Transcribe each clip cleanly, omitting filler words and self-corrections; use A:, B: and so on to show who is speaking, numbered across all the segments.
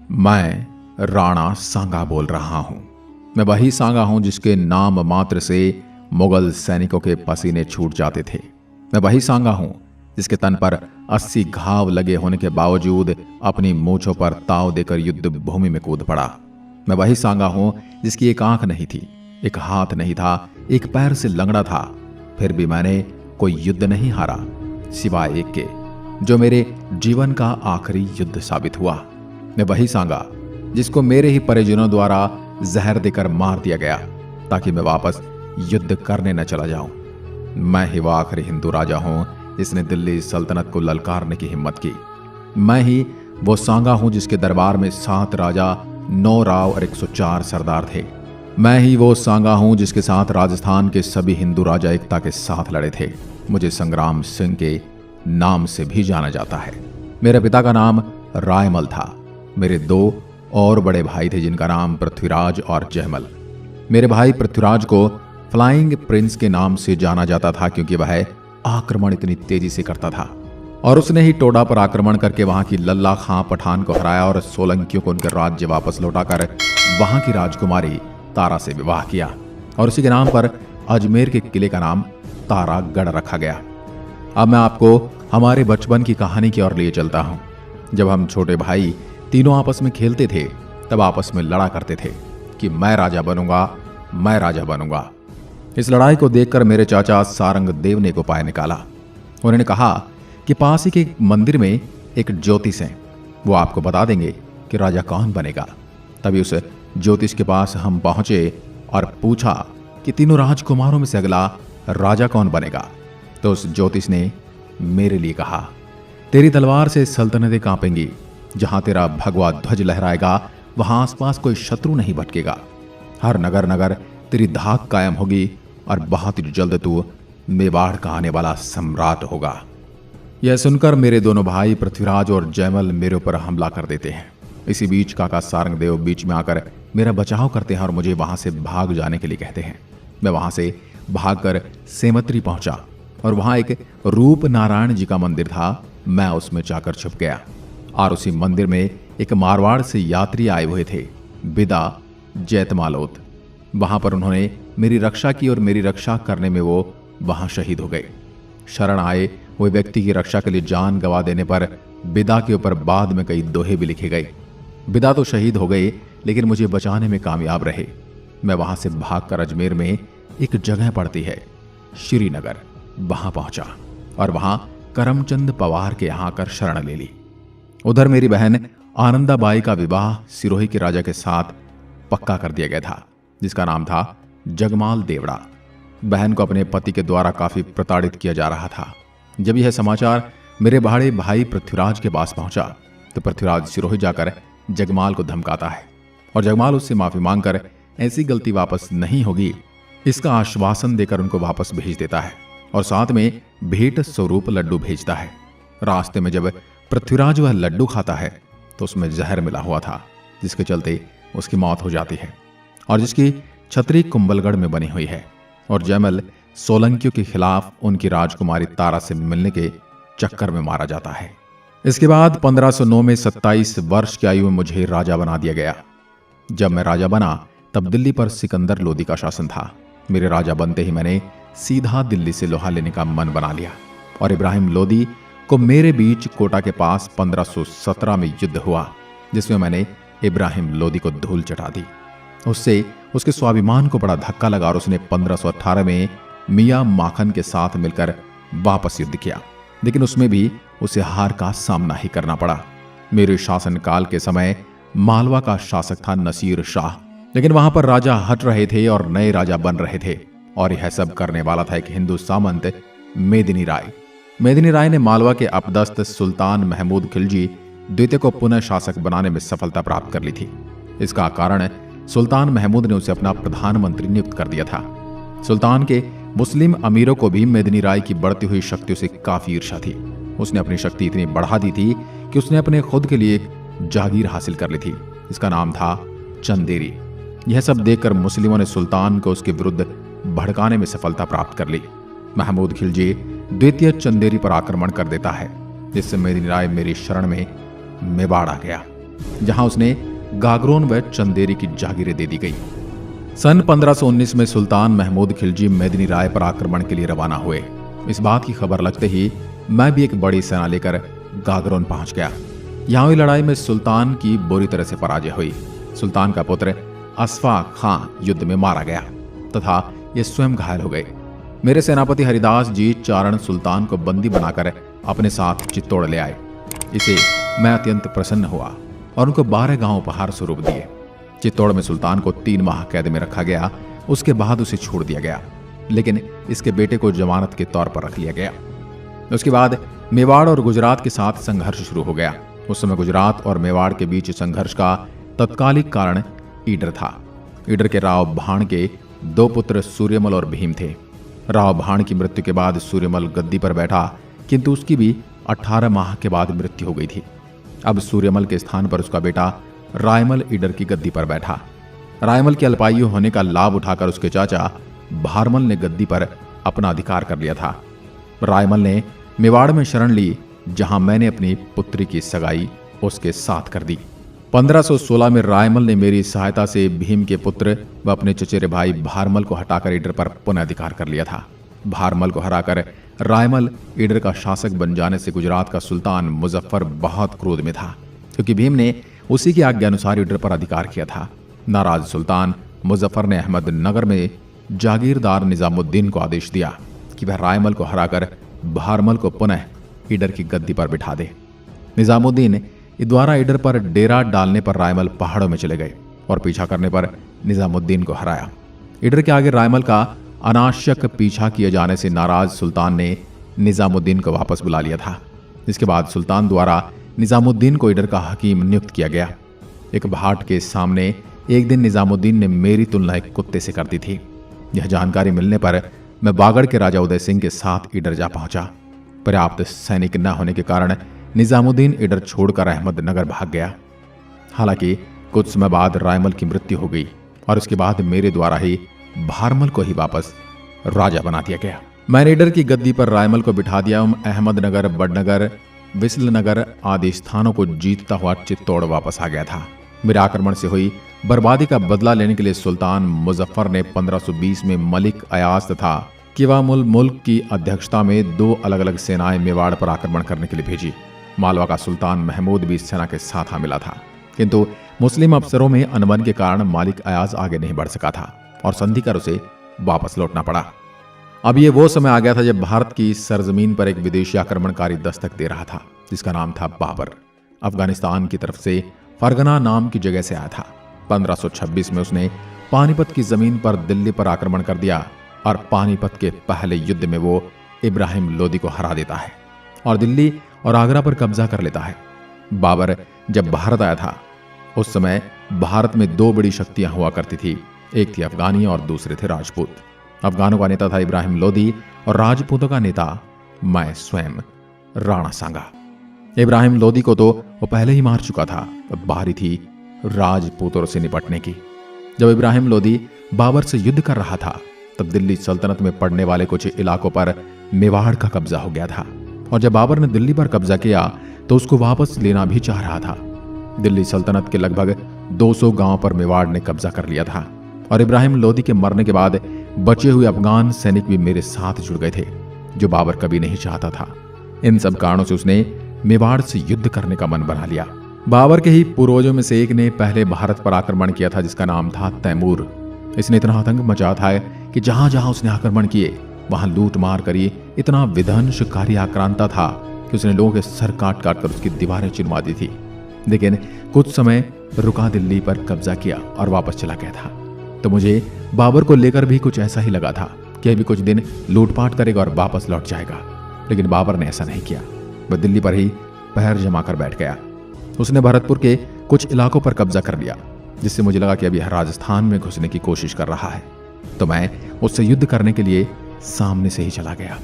A: मैं राणा सांगा बोल रहा हूं। मैं वही सांगा हूं जिसके नाम मात्र से मुगल सैनिकों के पसीने छूट जाते थे। मैं वही सांगा हूं जिसके तन पर 80 घाव लगे होने के बावजूद अपनी मूंछों पर ताव देकर युद्ध भूमि में कूद पड़ा। मैं वही सांगा हूं जिसकी एक आंख नहीं थी, एक हाथ नहीं था, एक पैर से लंगड़ा था, फिर भी मैंने कोई युद्ध नहीं हारा सिवाय एक के जो मेरे जीवन का आखिरी युद्ध साबित हुआ। मैं वही सांगा जिसको मेरे ही परिजनों द्वारा जहर देकर मार दिया गया ताकि मैं वापस युद्ध करने न चला जाऊं। मैं ही वो आखिरी हिंदू राजा हूं जिसने दिल्ली सल्तनत को ललकारने की हिम्मत की। मैं ही वो सांगा हूं जिसके दरबार में 7 राजा, 9 राव और 104 सरदार थे। मैं ही वो सांगा हूं जिसके साथ राजस्थान के सभी हिंदू राजा एकता के साथ लड़े थे। मुझे संग्राम सिंह के नाम से भी जाना जाता है। मेरे पिता का नाम रायमल था। मेरे 2 और बड़े भाई थे जिनका नाम पृथ्वीराज और जयमल। मेरे भाई पृथ्वीराज को फ्लाइंग प्रिंस के नाम से जाना जाता था क्योंकि वह आक्रमण इतनी तेजी से करता था और उसने ही टोडा पर आक्रमण करके वहां की लल्ला खां पठान को हराया और सोलंकियों को उनके राज्य वापस लौटाकर वहां की राजकुमारी तारा से विवाह किया और उसी के नाम पर अजमेर के किले का नाम तारागढ़ रखा गया। अब मैं आपको हमारे बचपन की कहानी की ओर लिए चलता हूं। जब हम छोटे भाई तीनों आपस में खेलते थे तब आपस में लड़ा करते थे कि मैं राजा बनूंगा, मैं राजा बनूंगा। इस लड़ाई को देखकर मेरे चाचा सारंग देव ने एक उपाय निकाला। उन्होंने कहा कि पास ही के मंदिर में एक ज्योतिष है, वो आपको बता देंगे कि राजा कौन बनेगा। तभी उस ज्योतिष के पास हम पहुंचे और पूछा कि तीनों राजकुमारों में से अगला राजा कौन बनेगा। तो उस ज्योतिष ने मेरे लिए कहा, तेरी तलवार से सल्तनतें कांपेंगी, जहां तेरा भगवा ध्वज लहराएगा वहां आसपास कोई शत्रु नहीं भटकेगा, हर नगर नगर तेरी धाक कायम होगी और बहुत ही जल्द तू मेवाड़ का आने वाला सम्राट होगा। यह सुनकर मेरे दोनों भाई पृथ्वीराज और जयमल मेरे ऊपर हमला कर देते हैं। इसी बीच काका सारंगदेव बीच में आकर मेरा बचाव करते हैं और मुझे वहां से भाग जाने के लिए कहते हैं। मैं वहां से भागकर सेमत्री पहुंचा और वहां एक रूप नारायण जी का मंदिर था। मैं उसमें जाकर छुप गया और उसी मंदिर में एक मारवाड़ से यात्री आए हुए थे, बिदा जैतमालोत। वहां पर उन्होंने मेरी रक्षा की और मेरी रक्षा करने में वो वहां शहीद हो गए। शरण आए हुए व्यक्ति की रक्षा के लिए जान गंवा देने पर बिदा के ऊपर बाद में कई दोहे भी लिखे गए। बिदा तो शहीद हो गए लेकिन मुझे बचाने में कामयाब रहे। मैं वहां से भागकर अजमेर में एक जगह पड़ती है श्रीनगर, वहां पहुंचा और वहां करमचंद पवार के यहां आकर शरण ले ली। उधर मेरी बहन आनंदाबाई का विवाह सिरोही के राजा के साथ पक्का कर दिया गया था जिसका नाम था जगमाल देवड़ा। बहन को अपने पति के द्वारा काफी प्रताड़ित किया जा रहा था। जब यह समाचार मेरे बड़े भाई पृथ्वीराज के पास पहुंचा तो पृथ्वीराज सिरोही जाकर जगमाल को धमकाता है और जगमाल उससे माफी मांगकर ऐसी गलती वापस नहीं होगी इसका आश्वासन देकर उनको वापस भेज देता है और साथ में भेंट स्वरूप लड्डू भेजता है। रास्ते में जब पृथ्वीराज वह लड्डू खाता है तो उसमें जहर मिला हुआ था जिसके चलते उसकी मौत हो जाती है और जिसकी छतरी कुंभलगढ़ में बनी हुई है। और जयमल सोलंकियों के खिलाफ उनकी राजकुमारी तारा से मिलने के चक्कर में मारा जाता है। इसके बाद 1509 में 27 वर्ष की आयु में मुझे राजा बना दिया गया। जब मैं राजा बना तब दिल्ली पर सिकंदर लोदी का शासन था। मेरे राजा बनते ही मैंने सीधा दिल्ली से लोहा लेने का मन बना लिया और इब्राहिम लोदी को मेरे बीच कोटा के पास 1517 में युद्ध हुआ जिसमें मैंने इब्राहिम लोदी को धूल चटा दी। उससे उसके स्वाभिमान को बड़ा धक्का लगा और उसने 1518 में मियां माखन के साथ मिलकर वापस युद्ध किया, लेकिन उसमें भी उसे हार का सामना ही करना पड़ा। मेरे शासनकाल के समय मालवा का शासक था नसीर शाह, लेकिन वहां पर राजा हट रहे थे और नए राजा बन रहे थे और यह सब करने वाला था एक हिंदू सामंत मेदिनी राय। मेदिनी राय ने मालवा के अपदस्थ सुल्तान महमूद खिलजी द्वितीय को पुनः शासक बनाने में सफलता प्राप्त कर ली थी। इसका कारण सुल्तान महमूद ने उसे अपना प्रधानमंत्री नियुक्त कर दिया था। सुल्तान के मुस्लिम अमीरों को भी मेदिनी राय की बढ़ती हुई शक्तियों से काफी ईर्ष्या थी। उसने अपनी शक्ति इतनी बढ़ा दी थी कि उसने अपने खुद के लिए एक जागीर हासिल कर ली थी। इसका नाम था चंदेरी। यह सब देखकर मुस्लिमों ने सुल्तान को उसके विरुद्ध भड़काने में सफलता प्राप्त कर ली। महमूद खिलजी द्वितीय चंदेरी पर आक्रमण कर देता है जिससे मेदिनी राय मेरी शरण में मेवाड़ आ गया जहां उसने गागरोन व चंदेरी की जागीरें दे दी गई। सन 1519 में सुल्तान महमूद खिलजी मेदिनी राय पर आक्रमण के लिए रवाना हुए। इस बात की खबर लगते ही मैं भी एक बड़ी सेना लेकर गागरोन पहुंच गया। यहां हुई लड़ाई में सुल्तान की बुरी तरह से पराजय हुई। सुल्तान का पुत्र असफा खां युद्ध में मारा गया तथा ये स्वयं घायल हो गए। मेरे सेनापति हरिदास जी चारण सुल्तान को बंदी बनाकर अपने साथ चित्तौड़ ले आए। इसे मैं अत्यंत प्रसन्न हुआ और उनको 12 गांव उपहार स्वरूप दिए। चित्तौड़ में सुल्तान को 3 माह कैद में रखा गया। उसके बाद उसे छोड़ दिया गया, लेकिन इसके बेटे को जमानत के तौर पर रख लिया गया। उसके बाद मेवाड़ और गुजरात के साथ संघर्ष शुरू हो गया। उस समय गुजरात और मेवाड़ के बीच संघर्ष का तत्कालिक कारण ईडर था। ईडर के राव भाण के 2 पुत्र सूर्यमल और भीम थे। राव भाण की मृत्यु के बाद सूर्यमल गद्दी पर बैठा, किंतु उसकी भी 18 माह के बाद मृत्यु हो गई थी। अब सूर्यमल के स्थान पर उसका बेटा रायमल ईडर की गद्दी पर बैठा। रायमल की अल्पायु होने का लाभ उठाकर उसके चाचा भारमल ने गद्दी पर अपना अधिकार कर लिया था। रायमल ने मेवाड़ में शरण ली, जहां मैंने अपनी पुत्री की सगाई उसके साथ कर दी। 1516 में रायमल ने मेरी सहायता से भीम के पुत्र व अपने चचेरे भाई भारमल को हटाकर ईडर पर पुनः अधिकार कर लिया था। भारमल को हराकर रायमल ईडर का शासक बन जाने से गुजरात का सुल्तान मुजफ्फर बहुत क्रोध में था, क्योंकि भीम ने उसी की आज्ञा अनुसार ईडर पर अधिकार किया था। नाराज सुल्तान मुजफ्फर ने अहमदनगर में जागीरदार निजामुद्दीन को आदेश दिया कि वह रायमल को हराकर भारमल को पुनः ईडर की गद्दी पर बिठा दे। निजामुद्दीन द्वारा ईडर पर डेरा डालने पर रायमल पहाड़ों में चले गए और पीछा करने पर निजामुद्दीन को हराया। ईडर के आगे रायमल का अनावश्यक पीछा किए जाने से नाराज सुल्तान ने निजामुद्दीन को वापस बुला लिया था। इसके बाद सुल्तान द्वारा निजामुद्दीन को ईडर का हकीम नियुक्त किया गया। एक भाट के सामने एक दिन निजामुद्दीन ने मेरी तुलना एक कुत्ते से कर दी थी। यह जानकारी मिलने पर मैं बागड़ के राजा उदय सिंह के साथ ईडर जा पहुंचा। पर्याप्त सैनिक न होने के कारण निजामुद्दीन ईडर छोड़कर अहमदनगर भाग गया। हालांकि कुछ समय बाद रायमल की मृत्यु हो गई और उसके बाद मेरे द्वारा ही भारमल को ही वापस राजा बना दिया गया। मैंने ईडर की गद्दी पर रायमल को बिठा दिया। अहमदनगर, बड़नगर, विसलनगर आदि स्थानों को जीतता हुआ चित्तौड़ वापस आ गया था। मेरे आक्रमण से हुई बर्बादी का बदला लेने के लिए सुल्तान मुजफ्फर ने 1520 में मलिक अयाज तथा किवामुल मुल्क की अध्यक्षता में 2 अलग अलग सेनाएं मेवाड़ पर आक्रमण करने के लिए भेजी। मालवा का सुल्तान महमूद भी इस सेना के साथ आ मिला था, किंतु मुस्लिम अफसरों में अनबन के कारण मालिक अयाज आगे नहीं बढ़ सका था और संधि कर उसे वापस लौटना पड़ा। अब ये वो समय आ गया था जब भारत की सरजमीन पर एक विदेशी आक्रमणकारी दस्तक दे रहा था, जिसका नाम था बाबर। अफगानिस्तान की तरफ से फरगना नाम की जगह से आया था। 1526 में उसने पानीपत की जमीन पर दिल्ली पर आक्रमण कर दिया और पानीपत के पहले युद्ध में वो इब्राहिम लोदी को हरा देता है और दिल्ली और आगरा पर कब्जा कर लेता है। बाबर जब भारत आया था उस समय भारत में 2 बड़ी शक्तियां हुआ करती थी। एक थी अफगानी और दूसरे थे राजपूत। अफगानों का नेता था इब्राहिम लोदी और राजपूतों का नेता मैं स्वयं राणा सांगा। इब्राहिम लोदी को तो वो पहले ही मार चुका था, बाहरी थी राजपूतों से निपटने की। जब इब्राहिम लोदी बाबर से युद्ध कर रहा था तब दिल्ली सल्तनत में पड़ने वाले कुछ इलाकों पर मेवाड़ का कब्जा हो गया था और जब बाबर ने दिल्ली पर कब्जा किया तो उसको वापस लेना भी चाह रहा था। दिल्ली सल्तनत के लगभग 200 गांवों पर मेवाड़ ने कब्जा कर लिया था और इब्राहिम लोदी के मरने के बाद बचे हुए अफगान सैनिक भी मेरे साथ जुड़ गए थे, जो बाबर कभी नहीं चाहता था। इन सब कारणों से उसने मेवाड़ से युद्ध करने का मन बना लिया। बाबर के ही पूर्वजों में से एक ने पहले भारत पर आक्रमण किया था, जिसका नाम था तैमूर। इसने इतना आतंक मचाया था कि जहां जहां उसने आक्रमण किए वहां लूट मार करी इतना विध्वंसकारी आक्रांता था कि उसने लोगों के सर काट काट कर उसकी दीवारें चिरवा दी थी। लेकिन कुछ समय रुका दिल्ली पर कब्जा किया और वापस चला गया था। तो मुझे बाबर को लेकर भी कुछ ऐसा ही लगा था कि अभी कुछ दिन लूटपाट करेगा और वापस लौट जाएगा, लेकिन बाबर ने ऐसा नहीं किया। वह दिल्ली पर ही पैर जमा कर बैठ गया। उसने भरतपुर के कुछ इलाकों पर कब्जा कर लिया, जिससे मुझे लगा कि अब यह राजस्थान में घुसने की कोशिश कर रहा है। तो मैं उससे युद्ध करने के लिए सामने से ही चला गया।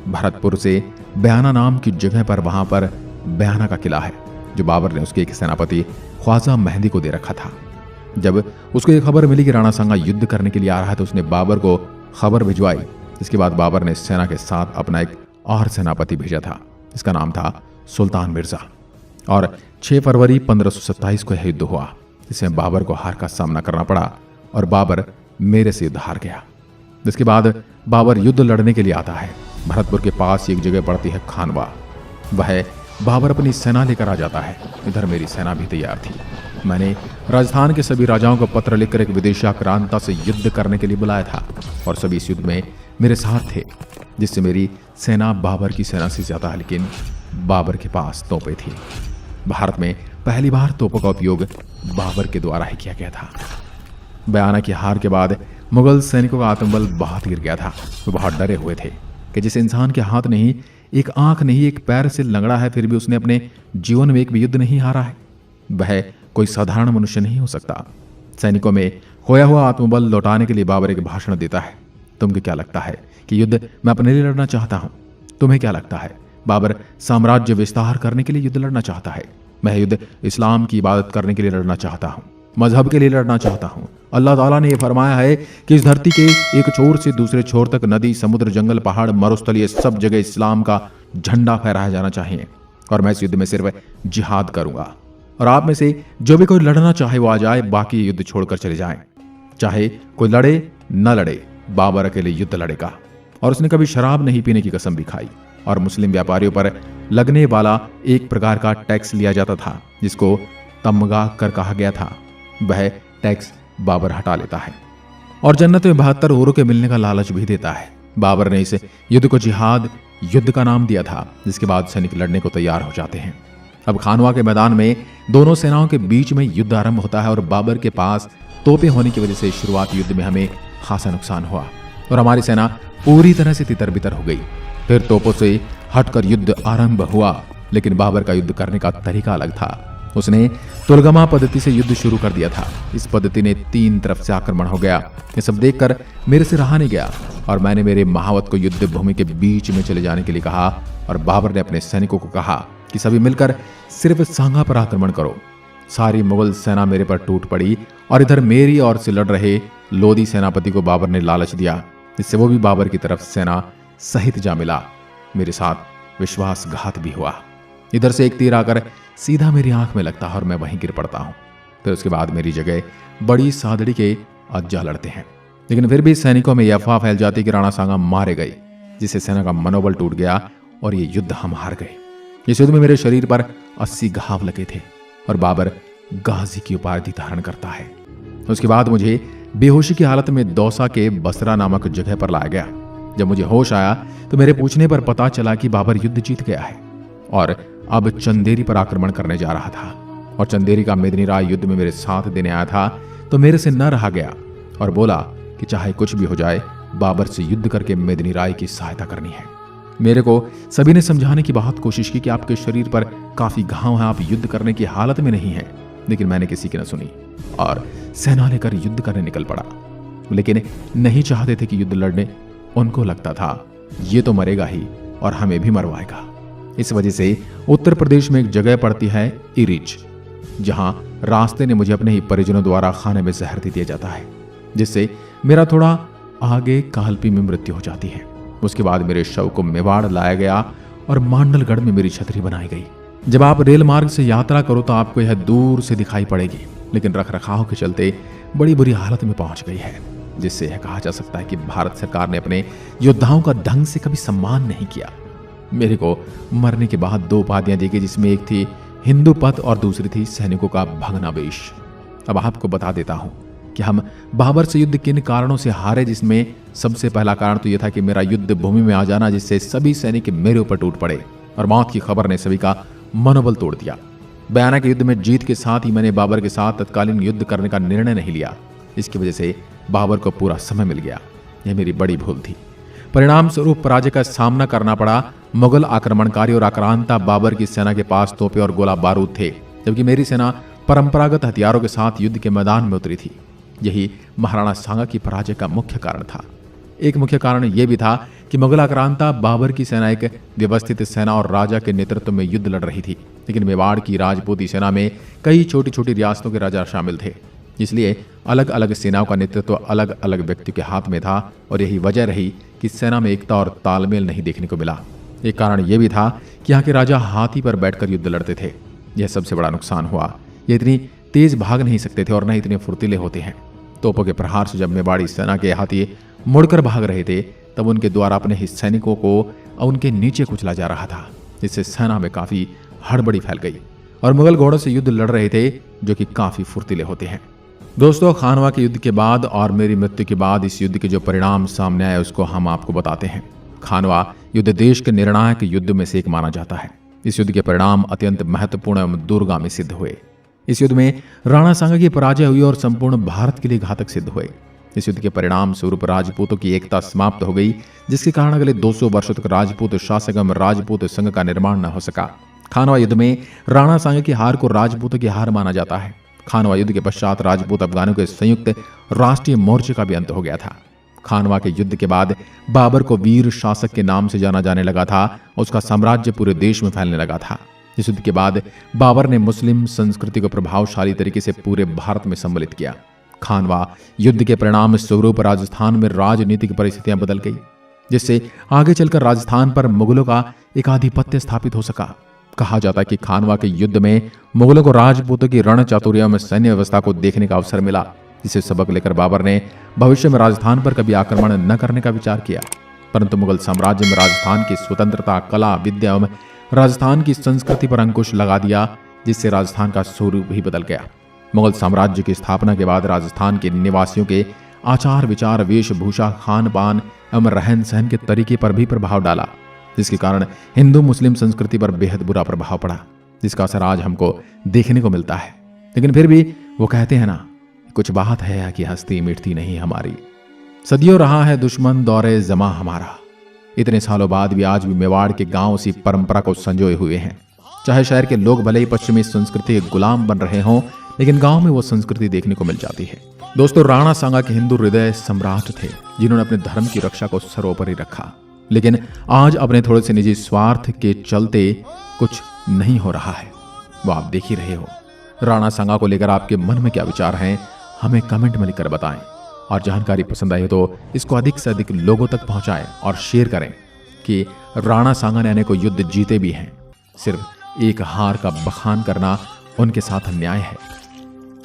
A: भरतपुर से बयाना नाम की जगह पर वहां पर बयाना का किला है, जो बाबर ने उसके एक सेनापति ख्वाजा मेहंदी को दे रखा था। जब उसको ये खबर मिली कि राणा सांगा युद्ध करने के लिए आ रहा है तो उसने बाबर को खबर भिजवाई। इसके बाद बाबर ने सेना के साथ अपना एक और सेनापति भेजा था, जिसका नाम था सुल्तान मिर्जा। और 6 फरवरी 1527 को यह युद्ध हुआ, जिसमें बाबर को हार का सामना करना पड़ा और बाबर मेरे से युद्ध हार गया। इसके बाद बाबर युद्ध लड़ने के लिए आता है। भरतपुर के पास एक जगह पड़ती है खानवा। वह बाबर अपनी सेना लेकर आ जाता है। इधर मेरी सेना भी तैयार थी। मैंने राजस्थान के सभी राजाओं को पत्र लिखकर एक विदेशी आक्रांता से युद्ध करने के लिए बुलाया था और सभी इस युद्ध में मेरे साथ थे, जिससे मेरी सेना बाबर की सेना से ज्यादा, लेकिन बाबर के पास तोपें थी। भारत में पहली बार तोपों का उपयोग बाबर के द्वारा ही किया गया था। बयाना की हार के बाद मुगल सैनिकों का आत्मबल बहुत गिर गया था। वे बहुत डरे हुए थे कि जिस इंसान के हाथ नहीं, एक आंख नहीं, एक पैर से लंगड़ा है, फिर भी उसने अपने जीवन में एक भी युद्ध नहीं हारा है, वह कोई साधारण मनुष्य नहीं हो सकता। सैनिकों में खोया हुआ आत्मबल लौटाने के लिए बाबर एक भाषण देता है। तुमको क्या लगता है कि युद्ध मैं अपने लिए लड़ना चाहता हूं? तुम्हें क्या लगता है बाबर साम्राज्य विस्तार करने के लिए युद्ध लड़ना चाहता है? मैं युद्ध इस्लाम की इबादत करने के लिए लड़ना चाहता हूं, मजहब के लिए लड़ना चाहता हूं। अल्लाह ताला ने यह फरमाया है कि इस धरती के एक छोर से दूसरे छोर तक नदी, समुद्र, जंगल, पहाड़, मरुस्थल, ये सब जगह इस्लाम का झंडा फहराया जाना चाहिए और मैं इस युद्ध में सिर्फ जिहाद करूंगा। और आप में से जो भी कोई लड़ना चाहे वो आ जाए, बाकी युद्ध छोड़कर चले जाएं। चाहे कोई लड़े न लड़े, बाबर अकेले युद्ध लड़ेगा। और उसने कभी शराब नहीं पीने की कसम भी खाई। और मुस्लिम व्यापारियों पर लगने वाला एक प्रकार का टैक्स लिया जाता था, जिसको तमगा कर कहा गया था, वह टैक्स बाबर हटा लेता है और जन्नत में 72 हूरों के मिलने का लालच भी देता है। बाबर ने इस युद्ध को जिहाद युद्ध का नाम दिया था, जिसके बाद सैनिक लड़ने को तैयार हो जाते हैं। अब खानवा के मैदान में दोनों सेनाओं के बीच में युद्ध आरंभ होता है और बाबर के पास तोपें होने की वजह से शुरुआती युद्ध में हमें खासा नुकसान हुआ और हमारी सेना पूरी तरह से तितर बितर हो गई। फिर तोपों से हटकर युद्ध आरंभ हुआ, लेकिन बाबर का युद्ध करने का तरीका अलग था। उसने तुलगमा पद्धति से युद्ध शुरू कर दिया था। इस पद्धति ने 3 तरफ से आक्रमण हो गया। ये सब देखकर मेरे से रहा नहीं गया और मैंने मेरे महावत को युद्ध भूमि के बीच में चले जाने के लिए कहा और बाबर ने अपने सैनिकों को कहा कि सभी मिलकर सिर्फ सांगा पर आक्रमण करो। सारी मुगल सेना मेरे पर टूट पड़ी और इधर मेरी ओर से लड़ रहे लोदी सेनापति को बाबर ने लालच दिया, जिससे वो भी बाबर की तरफ सेना सहित जा मिला। मेरे साथ विश्वासघात भी हुआ। इधर से एक तीर आकर सीधा मेरी आंख में लगता है और मैं वहीं गिर पड़ता हूं। फिर उसके बाद मेरी जगह बड़ी सादड़ी के अज्जा लड़ते हैं, लेकिन फिर भी सैनिकों में यह अफवाह फैल जाती कि राणा सांगा मारे गए, जिससे सेना का मनोबल टूट गया और ये युद्ध हम हार गए। इस युद्ध में मेरे शरीर पर 80 घाव लगे थे और बाबर गाजी की उपाधि धारण करता है। उसके बाद मुझे बेहोशी की हालत में दौसा के बसरा नामक जगह पर लाया गया। जब मुझे होश आया तो मेरे पूछने पर पता चला कि बाबर युद्ध जीत गया है और अब चंदेरी पर आक्रमण करने जा रहा था। और चंदेरी का मेदिनी राय युद्ध में मेरे साथ देने आया था, तो मेरे से न रहा गया और बोला कि चाहे कुछ भी हो जाए, बाबर से युद्ध करके मेदिनी राय की सहायता करनी है। मेरे को सभी ने समझाने की बहुत कोशिश की कि आपके शरीर पर काफी घाव हैं, आप युद्ध करने की हालत में नहीं हैं, लेकिन मैंने किसी की न सुनी और सेना लेकर युद्ध करने निकल पड़ा। लेकिन नहीं चाहते थे कि युद्ध लड़ने। उनको लगता था ये तो मरेगा ही और हमें भी मरवाएगा। इस वजह से उत्तर प्रदेश में एक जगह पड़ती है इरिज, जहां रास्ते ने मुझे अपने ही परिजनों द्वारा खाने में जहर दे दिया जाता है, जिससे मेरा थोड़ा आगे कालपी में मृत्यु हो जाती है। उसके बाद मेरे शव को मेवाड़ लाया गया और मांडलगढ़ में मेरी छतरी बनाई गई। जब आप रेल मार्ग से यात्रा करो तो आपको यह दूर से दिखाई पड़ेगी, लेकिन रखरखाव के चलते बड़ी बुरी हालत में पहुंच गई है, जिससे यह कहा जा सकता है कि भारत सरकार ने अपने योद्धाओं का ढंग से कभी सम्मान नहीं किया। मेरे को मरने के बाद 2 उपाधियां दी गई, जिसमें एक थी हिंदू पद और दूसरी थी सैनिकों का भग्नावेश। अब आपको बता देता हूं कि हम बाबर से युद्ध किन कारणों से हारे, जिसमें सबसे पहला कारण तो यह था कि मेरा युद्ध भूमि में आ जाना, जिससे सभी सैनिक मेरे ऊपर टूट पड़े और मौत की खबर ने सभी का मनोबल तोड़ दिया। बयाना के युद्ध में जीत के साथ ही मैंने बाबर के साथ तत्कालीन युद्ध करने का निर्णय नहीं लिया। इसकी वजह से बाबर को पूरा समय मिल गया। यह मेरी बड़ी भूल थी। परिणाम स्वरूप पराजय का सामना करना पड़ा। मुगल आक्रमणकारी और आक्रांता बाबर की सेना के पास तोपे और गोला बारूद थे, जबकि मेरी सेना परंपरागत हथियारों के साथ युद्ध के मैदान में उतरी थी। यही महाराणा सांगा की पराजय का मुख्य कारण था। एक मुख्य कारण यह भी था कि मुगल आक्रांता बाबर की सेना एक व्यवस्थित सेना और राजा के नेतृत्व में युद्ध लड़ रही थी, लेकिन मेवाड़ की राजपूती सेना में कई छोटी छोटी रियासतों के राजा शामिल थे। इसलिए अलग अलग सेनाओं का नेतृत्व अलग अलग व्यक्ति के हाथ में था और यही वजह रही कि सेना में एकता और तालमेल नहीं देखने को मिला। एक कारण यह भी था कि यहाँ के राजा हाथी पर बैठकर युद्ध लड़ते थे, यह सबसे बड़ा नुकसान हुआ। ये इतनी तेज भाग नहीं सकते थे और न इतने फुर्तीले होते हैं। तोपों के प्रहार से जब मेवाड़ी सेना के हाथी मुड़कर भाग रहे थे तब उनके द्वारा अपने ही सैनिकों को उनके नीचे कुचला जा रहा था, जिससे सेना में काफी हड़बड़ी फैल गई और मुगल घोड़ों से युद्ध लड़ रहे थे जो कि काफी फुर्तीले होते हैं। दोस्तों, खानवा के युद्ध के बाद और मेरी मृत्यु के बाद इस युद्ध के जो परिणाम सामने आए उसको हम आपको बताते हैं। खानवा युद्ध देश के निर्णायक युद्ध में से एक माना जाता है। इस युद्ध के परिणाम अत्यंत महत्वपूर्ण एवं दूरगामी सिद्ध हुए। इस युद्ध में राणा सांगा की पराजय हुई और संपूर्ण भारत के लिए घातक सिद्ध हुए। इस युद्ध के परिणाम स्वरूप राजपूतों की एकता समाप्त हो गई, जिसके कारण अगले 200 वर्षों तक राजपूत शासक एवं राजपूत संघ का निर्माण न हो सका। खानवा युद्ध में राणा सांगा की हार को राजपूतों की हार माना जाता है। खानवा युद्ध के पश्चात राजपूत अफगानों के संयुक्त राष्ट्रीय मोर्चे का भी अंत हो गया था। खानवा के युद्ध के बाद बाबर को वीर शासक के नाम से जाना जाने लगा था। उसका साम्राज्य पूरे देश में फैलने लगा था। इस युद्ध के बाद बाबर ने मुस्लिम संस्कृति को प्रभावशाली तरीके से पूरे भारत में सम्मिलित किया। खानवा युद्ध के परिणाम स्वरूप राजस्थान में राजनीतिक परिस्थितियां बदल गई, जिससे आगे चलकर राजस्थान पर मुगलों का एक आधिपत्य स्थापित हो सका। कहा जाता है कि खानवा के युद्ध में मुगलों को राजपूतों की रण चातुर्य में सैन्य व्यवस्था को देखने का अवसर मिला, जिसे सबक लेकर बाबर ने भविष्य में राजस्थान पर कभी आक्रमण न करने का विचार किया। परंतु मुगल साम्राज्य में राजस्थान की स्वतंत्रता, कला, विद्या एवं राजस्थान की संस्कृति पर अंकुश लगा दिया, जिससे राजस्थान का स्वरूप ही बदल गया। मुगल साम्राज्य की स्थापना के बाद राजस्थान के निवासियों के आचार विचार, वेशभूषा, खान पान एवं रहन सहन के तरीके पर भी प्रभाव डाला, जिसके कारण हिंदू मुस्लिम संस्कृति पर बेहद बुरा प्रभाव पड़ा, जिसका असर आज हमको देखने को मिलता है। लेकिन फिर भी वो कहते हैं ना, कुछ बात है कि हस्ती मिटती नहीं हमारी। सदियों रहा है दुश्मन दौरे जमा हमारा। इतने सालों बाद भी आज भी मेवाड़ के गांव उसी परंपरा को संजोए हुए हैं। चाहे शहर के लोग भले ही पश्चिमी संस्कृति के गुलाम बन रहे हों, लेकिन गांव में वो संस्कृति देखने को मिल जाती है। दोस्तों, राणा सांगा के हिंदू हृदय सम्राट थे, जिन्होंने अपने धर्म की रक्षा को सर्वोपरि रखा। लेकिन आज अपने थोड़े से निजी स्वार्थ के चलते कुछ नहीं हो रहा है, वो आप देख ही रहे हो। राणा सांगा को लेकर आपके मन में क्या विचार हैं, हमें कमेंट में लिखकर बताएं। और जानकारी पसंद आई तो इसको अधिक से अधिक लोगों तक पहुंचाएं और शेयर करें कि राणा सांगा ने अनेकों युद्ध जीते भी हैं। सिर्फ एक हार का बखान करना उनके साथ अन्याय है।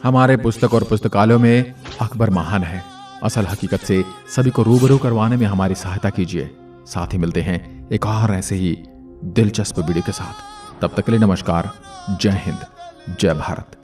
A: हमारे पुस्तक और पुस्तकालयों में अकबर महान है। असल हकीकत से सभी को रूबरू करवाने में हमारी सहायता कीजिए। साथ ही मिलते हैं एक और ऐसे ही दिलचस्प वीडियो के साथ। तब तक के लिए नमस्कार। जय हिंद, जय भारत।